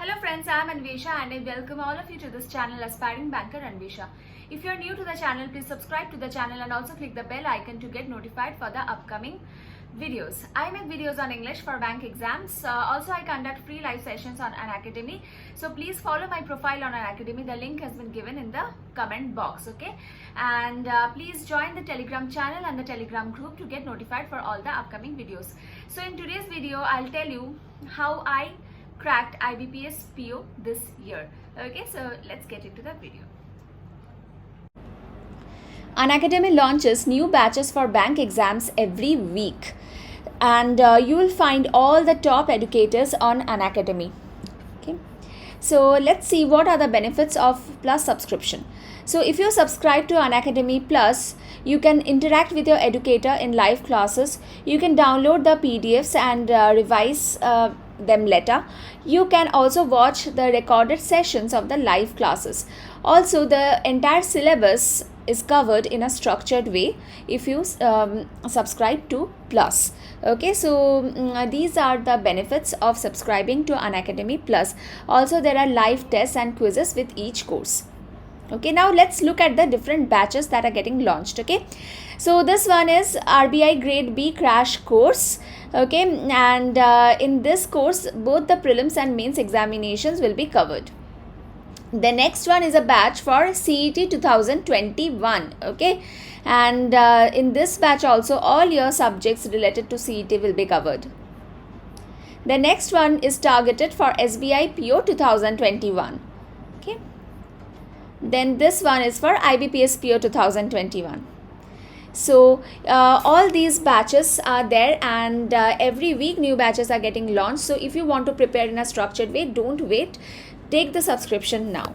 Hello friends, I am Anvesha and I welcome all of you to this channel Aspiring Banker Anvesha. If you are new to the channel, please subscribe to the channel and also click the bell icon to get notified for the upcoming videos. I make videos on English for bank exams. Also, I conduct free live sessions on Unacademy. So please follow my profile on Unacademy. The link has been given in the comment box. Okay, and please join the Telegram channel and the Telegram group to get notified for all the upcoming videos. So in today's video, I'll tell you how I cracked IBPS PO this year. Okay, so let's get into the video. Unacademy launches new batches for bank exams every week, and you will find all the top educators on Unacademy. Okay, so let's see what are the benefits of Plus subscription. So if you subscribe to Unacademy Plus, you can interact with your educator in live classes. You can download the PDFs and revise them later. You can also watch the recorded sessions of the live classes. Also, the entire syllabus is covered in a structured way if you subscribe to Plus. Okay, so these are the benefits of subscribing to Unacademy Plus. Also, there are live tests and quizzes with each course. Okay, now let's look at the different batches that are getting launched. Okay, so this one is RBI Grade B Crash Course. Okay, and in this course, both the prelims and mains examinations will be covered. The next one is a batch for CET 2021. Okay, and in this batch also all your subjects related to CET will be covered. The next one is targeted for SBI PO 2021. Okay, then this one is for IBPS PO 2021. So all these batches are there, and every week new batches are getting launched. So if you want to prepare in a structured way, don't wait, take the subscription now.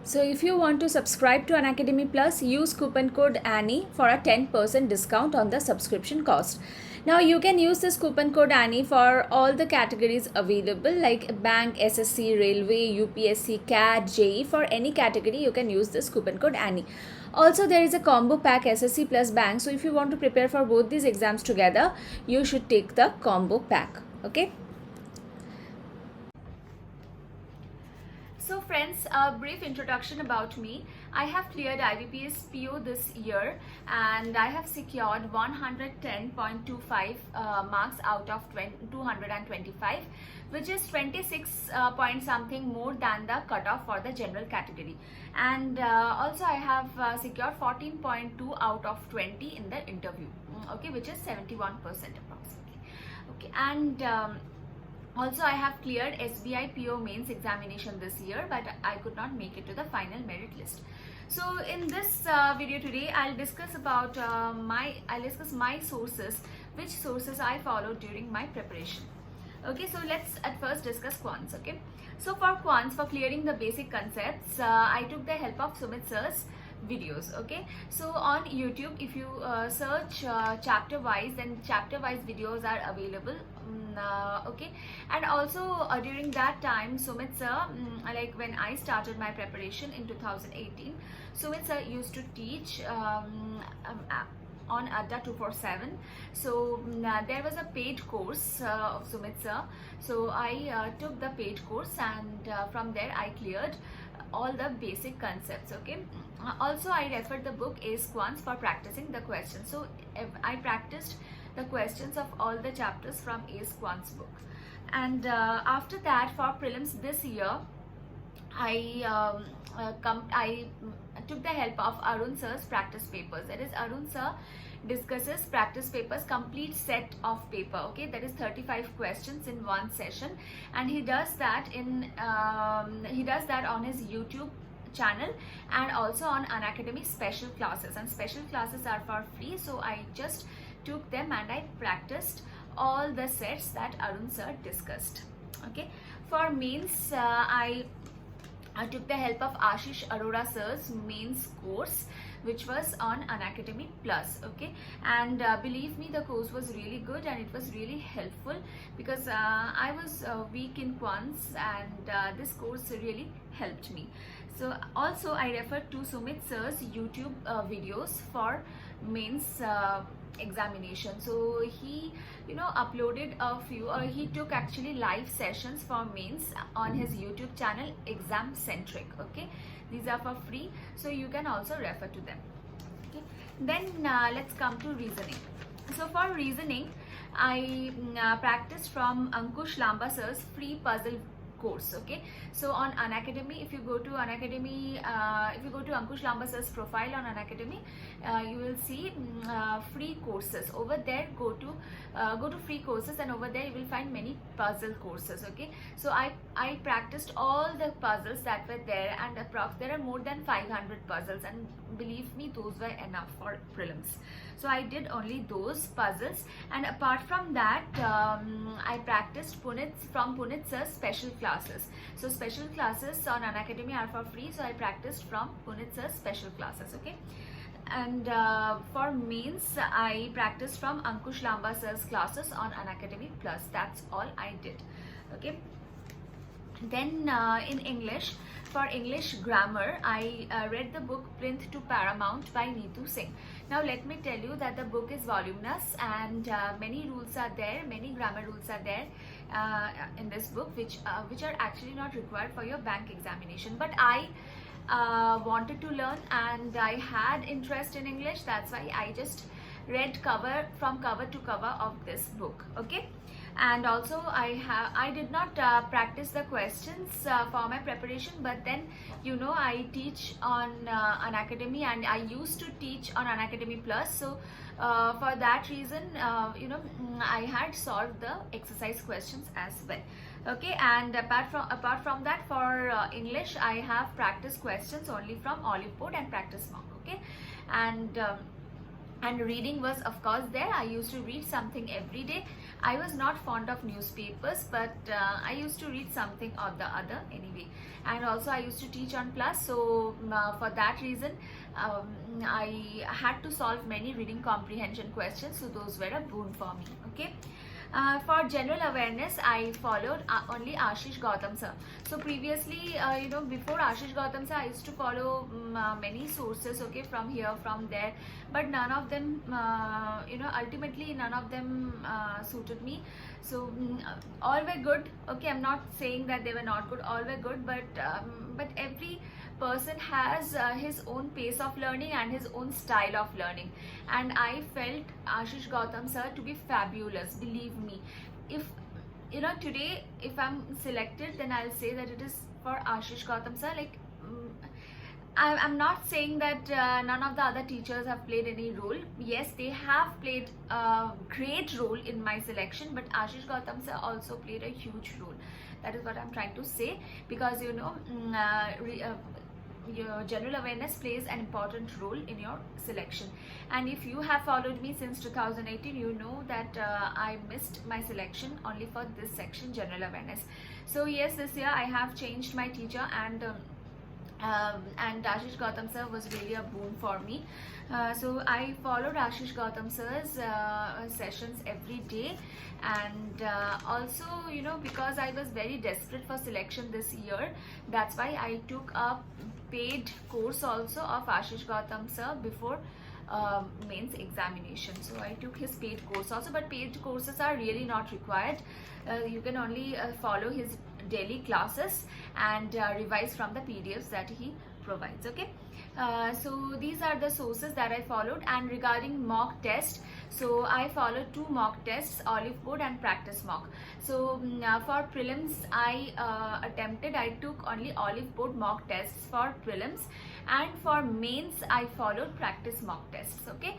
So if you want to subscribe to Unacademy Plus, use coupon code Annie for a 10% discount on the subscription cost. Now you can use this coupon code Annie for all the categories available like bank, SSC, railway, UPSC, CAT, JE. For any category you can use this coupon code Annie. Also, there is a combo pack SSC plus bank. So if you want to prepare for both these exams together, you should take the combo pack. Okay. So friends, a brief introduction about me. I have cleared IBPS PO this year and I have secured 110.25 marks out of 225, which is 26 point something more than the cutoff for the general category. And also I have secured 14.2 out of 20 in the interview, okay, which is 71% approximately. Okay, and also, I have cleared SBI PO mains examination this year, but I could not make it to the final merit list. So in this video today, I'll discuss about my sources, which sources I followed during my preparation. Okay, so let's at first discuss quants. Okay, so for quants, for clearing the basic concepts, I took the help of Sumit sir's videos. Okay, so on YouTube, if you search chapter wise, then chapter wise videos are available. Okay, and also during that time, Sumit sir, like when I started my preparation in 2018, Sumit sir used to teach on Adda 247. So there was a paid course of Sumit sir. So I took the paid course, and from there I cleared all the basic concepts. Okay, also I referred the book Ace Quants for practicing the questions. So I practiced the questions of all the chapters from Ace Quants book. And after that, for prelims this year, I took the help of Arun sir's practice papers. That is, Arun sir discusses practice papers, complete set of paper. Okay, that is 35 questions in one session, and he does that on his YouTube channel and also on Unacademy special classes, and special classes are for free. So I just took them and I practiced all the sets that Arun sir discussed. Okay, for mains, I took the help of Ashish Arora sir's mains course, which was on Unacademy Plus. Okay, and believe me, the course was really good and it was really helpful because I was weak in quants, and this course really helped me. So also I referred to Sumit sir's YouTube videos for mains examination. So he, uploaded a few, or he took actually live sessions for mains on his YouTube channel, Exam Centric. Okay, these are for free, so you can also refer to them. Okay, then let's come to reasoning. So for reasoning, I practiced from Ankush Lamba sir's free puzzle course. Okay, so on Unacademy, if you go to Unacademy, if you go to Ankush Lamba sir's profile on Unacademy, you will see free courses. Over there, go to free courses, and over there you will find many puzzle courses. Okay, so I practiced all the puzzles that were there, and there are more than 500 puzzles, and believe me, those were enough for prelims. So I did only those puzzles, and apart from that, I practiced from Punit sir's special classes. So special classes on Unacademy are for free, so I practiced from Punit sir's special classes. Okay, and for mains, I practiced from Ankush Lamba sir's classes on Unacademy Plus. That's all I did. Okay, then in English, for English grammar, I read the book Plinth to Paramount by Neetu Singh. Now let me tell you that the book is voluminous, and many rules are there, many grammar rules are there in this book, which are actually not required for your bank examination. But I wanted to learn, and I had interest in English. That's why I just read from cover to cover of this book. Okay, and also I did not practice the questions for my preparation, but then I teach on Unacademy, and I used to teach on Unacademy Plus. So for that reason, I had solved the exercise questions as well. Okay, and apart from that, for English, I have practice questions only from Olive Board and Practice Mock. Okay, and reading was of course there. I used to read something every day. I was not fond of newspapers, but I used to read something or the other anyway. And also I used to teach on Plus, so for that reason I had to solve many reading comprehension questions, so those were a boon for me. Okay, for general awareness, I followed only Ashish Gautam sir. So previously, before Ashish Gautam sir, I used to follow many sources, okay, from here, from there, but none of them, ultimately none of them suited me. So all were good. Okay, I'm not saying that they were not good. All were good, but every person has his own pace of learning and his own style of learning, and I felt Ashish Gautam sir to be fabulous. Believe me, if today if I'm selected, then I'll say that it is for Ashish Gautam sir. Like I'm not saying that none of the other teachers have played any role. Yes, they have played a great role in my selection, but Ashish Gautam sir also played a huge role. That is what I'm trying to say, because your general awareness plays an important role in your selection. And if you have followed me since 2018, you know that I missed my selection only for this section, general awareness. So yes, this year I have changed my teacher, and Ashish Gautam sir was really a boon for me. So I followed Ashish Gautam sir's sessions every day, and also because I was very desperate for selection this year, that's why I took a paid course also of Ashish Gautam sir before mains examination. So I took his paid course also, but paid courses are really not required. You can only follow his daily classes and revise from the PDFs that he provides. Okay, so these are the sources that I followed. And regarding mock test, so I followed 2 mock tests, Olive Board and Practice Mock. So for prelims, I took only Olive Board mock tests for prelims, and for mains I followed Practice Mock tests. Okay,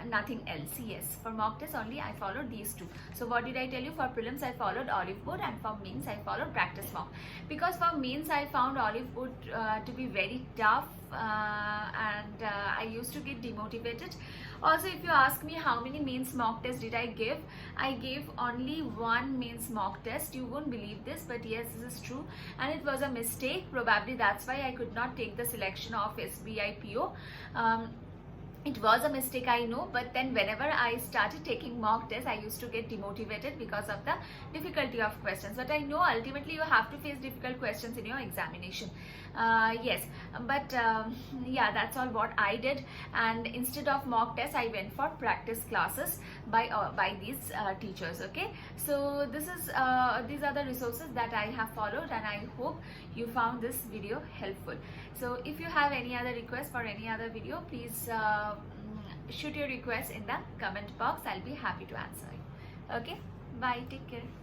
nothing else. Yes, for mock tests only I followed these 2. So what did I tell you? For prelims I followed Olive Board, and for mains I followed Practice Mock, because for mains I found Olive Board to be very tough, and I used to get demotivated. Also, if you ask me how many mains mock tests did I gave only 1 mains mock test. You won't believe this, but yes, this is true, and it was a mistake. Probably that's why I could not take the selection of SBI PO. it was a mistake, I know, but then whenever I started taking mock tests, I used to get demotivated because of the difficulty of questions. But I know ultimately you have to face difficult questions in your examination. Yes, but yeah, that's all what I did. And instead of mock tests, I went for practice classes by these teachers. Okay, so this is these are the resources that I have followed, and I hope you found this video helpful. So if you have any other request for any other video, please shoot your request in the comment box. I'll be happy to answer it. Okay, bye, take care.